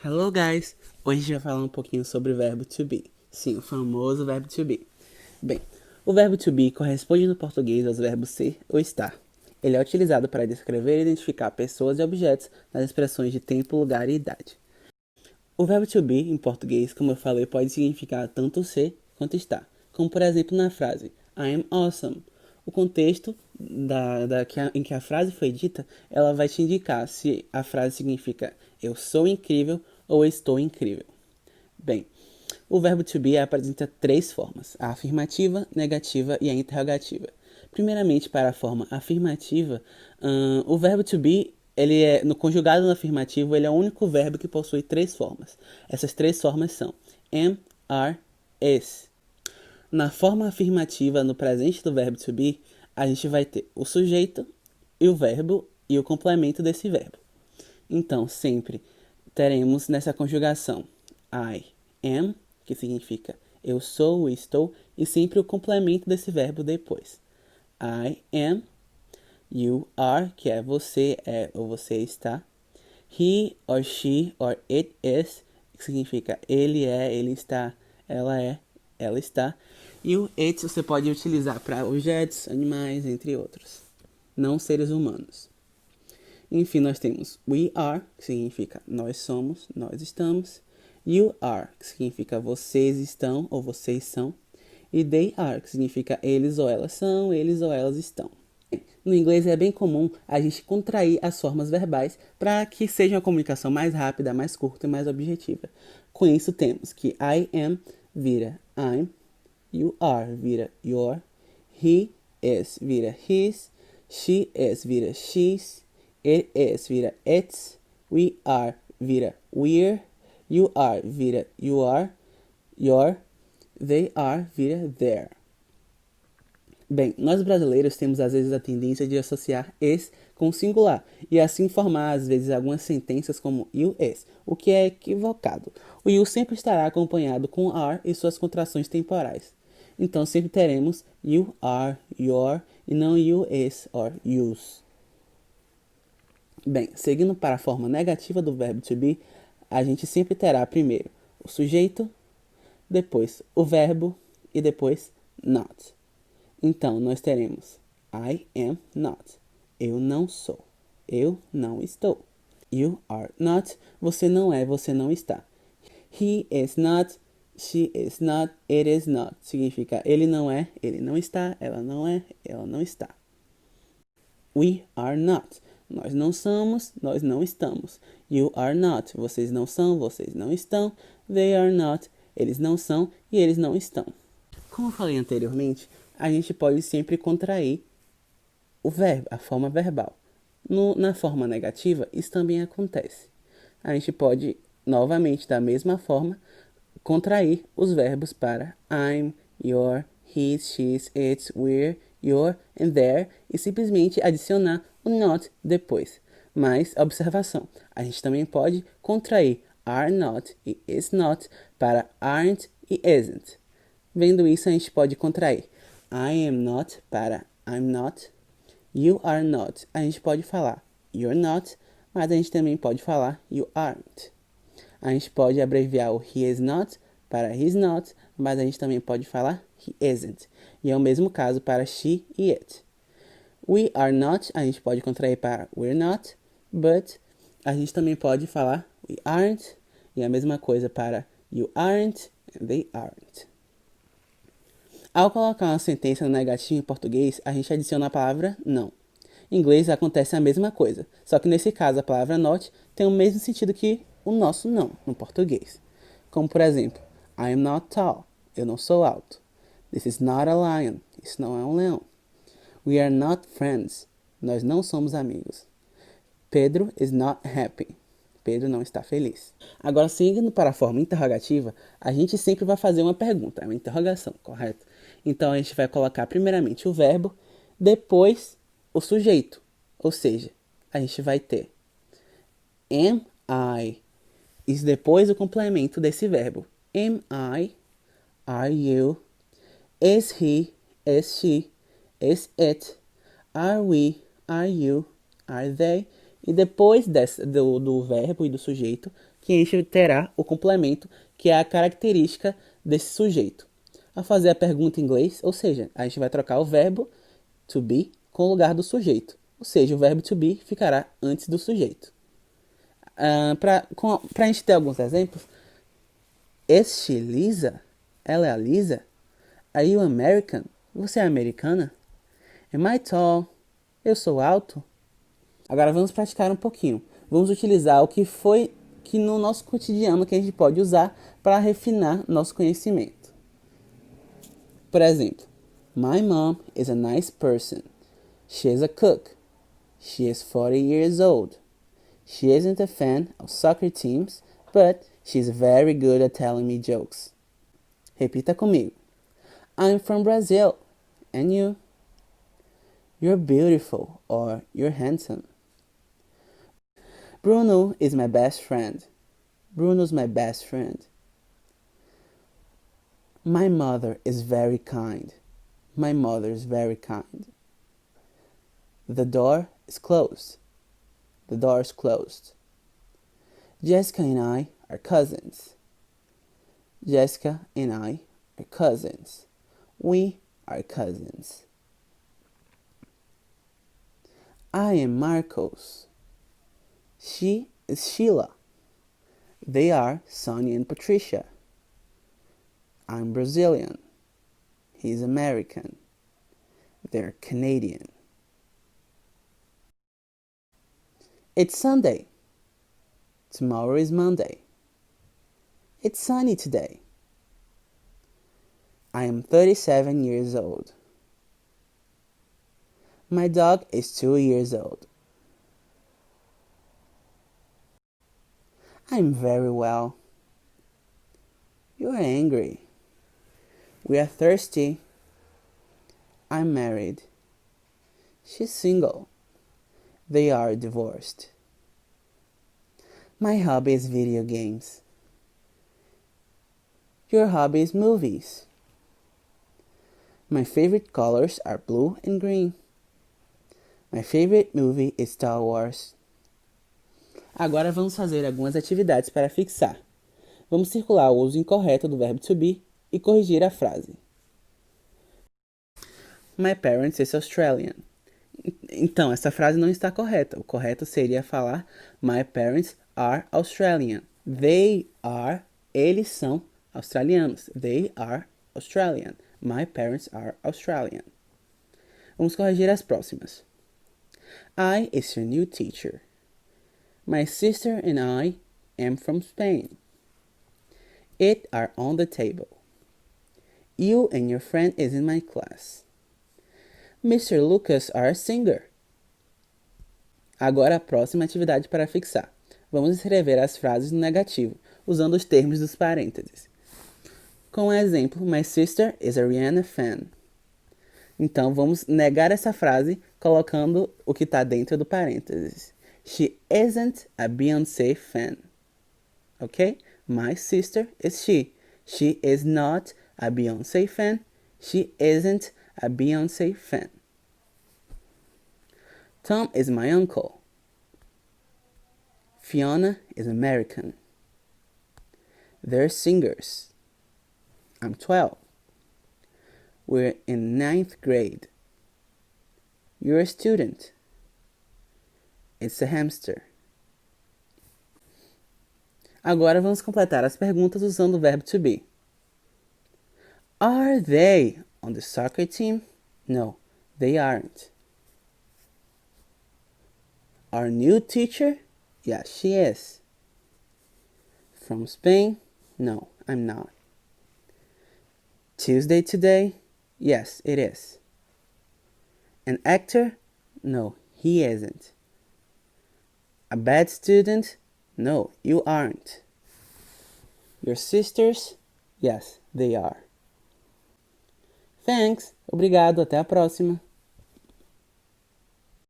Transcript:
Hello guys! Hoje a gente vai falar um pouquinho sobre o verbo to be. Sim, o famoso verbo to be. Bem, o verbo to be corresponde no português aos verbos ser ou estar. Ele é utilizado para descrever e identificar pessoas e objetos nas expressões de tempo, lugar e idade. O verbo to be, em português, como eu falei, pode significar tanto ser quanto estar. Como por exemplo na frase I am awesome. O contexto em que a frase foi dita, ela vai te indicar se a frase significa eu sou incrível ou eu estou incrível. Bem, o verbo to be apresenta três formas: a afirmativa, negativa e a interrogativa. Primeiramente, para a forma afirmativa, o verbo to be, ele é, no conjugado no afirmativo, ele é o único verbo que possui três formas. Essas três formas são am, are, is. Na forma afirmativa, no presente do verbo to be, a gente vai ter o sujeito e o verbo e o complemento desse verbo. Então, sempre teremos nessa conjugação I am, que significa eu sou, estou, e sempre o complemento desse verbo depois. I am, you are, que é você é ou você está. He or she or it is, que significa ele é, ele está, ela é, ela está. E o it você pode utilizar para objetos, animais, entre outros. Não seres humanos. Enfim, nós temos we are, que significa nós somos, nós estamos. You are, que significa vocês estão ou vocês são. E they are, que significa eles ou elas são, eles ou elas estão. No inglês é bem comum a gente contrair as formas verbais para que seja uma comunicação mais rápida, mais curta e mais objetiva. Com isso temos que I am vira I'm, you are vira your, he is vira his, she is vira she's, it is vira it's, we are vira we're, you are vira you are, your, they are vira their. Bem, nós brasileiros temos às vezes a tendência de associar es com o singular e assim formar às vezes algumas sentenças como you is, o que é equivocado. O you sempre estará acompanhado com are e suas contrações temporais. Então sempre teremos you are, your e não you is or use. Bem, seguindo para a forma negativa do verbo to be, a gente sempre terá primeiro o sujeito, depois o verbo e depois not. Então, nós teremos I am not. Eu não sou. Eu não estou. You are not. Você não é, você não está. He is not. She is not. It is not. Significa ele não é, ele não está. Ela não é, ela não está. We are not. Nós não somos, nós não estamos. You are not. Vocês não são, vocês não estão. They are not. Eles não são e eles não estão. Como eu falei anteriormente, a gente pode sempre contrair o verbo, a forma verbal. Na forma negativa, isso também acontece. A gente pode, novamente, da mesma forma, contrair os verbos para I'm, your, his, she's, it's, we're, your and their e simplesmente adicionar o not depois. Mas, observação, a gente também pode contrair are not e is not para aren't e isn't. Vendo isso, a gente pode contrair I am not para I'm not. You are not. A gente pode falar you're not, mas a gente também pode falar you aren't. A gente pode abreviar o he is not para he's not, mas a gente também pode falar he isn't. E é o mesmo caso para she e it. We are not, a gente pode contrair para we're not, but a gente também pode falar we aren't, e a mesma coisa para you aren't and they aren't. Ao colocar uma sentença negativa em português, a gente adiciona a palavra não. Em inglês acontece a mesma coisa, só que nesse caso a palavra not tem o mesmo sentido que o nosso não no português. Como por exemplo, I am not tall, eu não sou alto. This is not a lion, isso não é um leão. We are not friends, nós não somos amigos. Pedro is not happy, Pedro não está feliz. Agora, seguindo para a forma interrogativa, a gente sempre vai fazer uma pergunta, é uma interrogação, correto? Então, a gente vai colocar primeiramente o verbo, depois o sujeito. Ou seja, a gente vai ter am I, e depois o complemento desse verbo. Am I, are you, is he, is she, is it, are we, are you, are they, E depois do verbo e do sujeito, que a gente terá o complemento, que é a característica desse sujeito. Ao fazer a pergunta em inglês, ou seja, a gente vai trocar o verbo to be com o lugar do sujeito. Ou seja, o verbo to be ficará antes do sujeito. Para a gente ter alguns exemplos, este Lisa? Ela é a Lisa? Are you American? Você é americana? Am I tall? Eu sou alto? Agora vamos praticar um pouquinho. Vamos utilizar o que foi que no nosso cotidiano que a gente pode usar para refinar nosso conhecimento. Por exemplo, my mom is a nice person. She is a cook. She is 40 years old. She isn't a fan of soccer teams, but she's very good at telling me jokes. Repita comigo. I'm from Brazil. And you? You're beautiful or you're handsome. Bruno is my best friend. Bruno's my best friend. My mother is very kind. My mother is very kind. The door is closed. The door is closed. Jessica and I are cousins. Jessica and I are cousins. We are cousins. I am Marcos. She is Sheila. They are Sonia and Patricia. I'm Brazilian. He's American. They're Canadian. It's Sunday. Tomorrow is Monday. It's sunny today. I am 37 years old. My dog is 2 years old. I'm very well. You are angry. We are thirsty. I'm married. She's single. They are divorced. My hobby is video games. Your hobby is movies. My favorite colors are blue and green. My favorite movie is Star Wars. Agora vamos fazer algumas atividades para fixar. Vamos circular o uso incorreto do verbo to be e corrigir a frase. My parents is Australian. Então, essa frase não está correta. O correto seria falar My parents are Australian. They are, eles são australianos. They are Australian. My parents are Australian. Vamos corrigir as próximas. I is your new teacher. My sister and I am from Spain. It are on the table. You and your friend is in my class. Mr. Lucas are a singer. Agora a próxima atividade para fixar. Vamos escrever as frases no negativo, usando os termos dos parênteses. Com o exemplo, my sister is a Rihanna fan. Então vamos negar essa frase colocando o que está dentro do parênteses. She isn't a Beyoncé fan. Ok? My sister is she. She is not a Beyoncé fan. She isn't a Beyoncé fan. Tom is my uncle. Fiona is American. They're singers. I'm 12. We're in 9th grade. You're a student. It's a hamster. Agora vamos completar as perguntas usando o verbo to be. Are they on the soccer team? No, they aren't. Our new teacher? Yes, she is. From Spain? No, I'm not. Tuesday today? Yes, it is. An actor? No, he isn't. A bad student? No, you aren't. Your sisters? Yes, they are. Thanks. Obrigado. Até a próxima.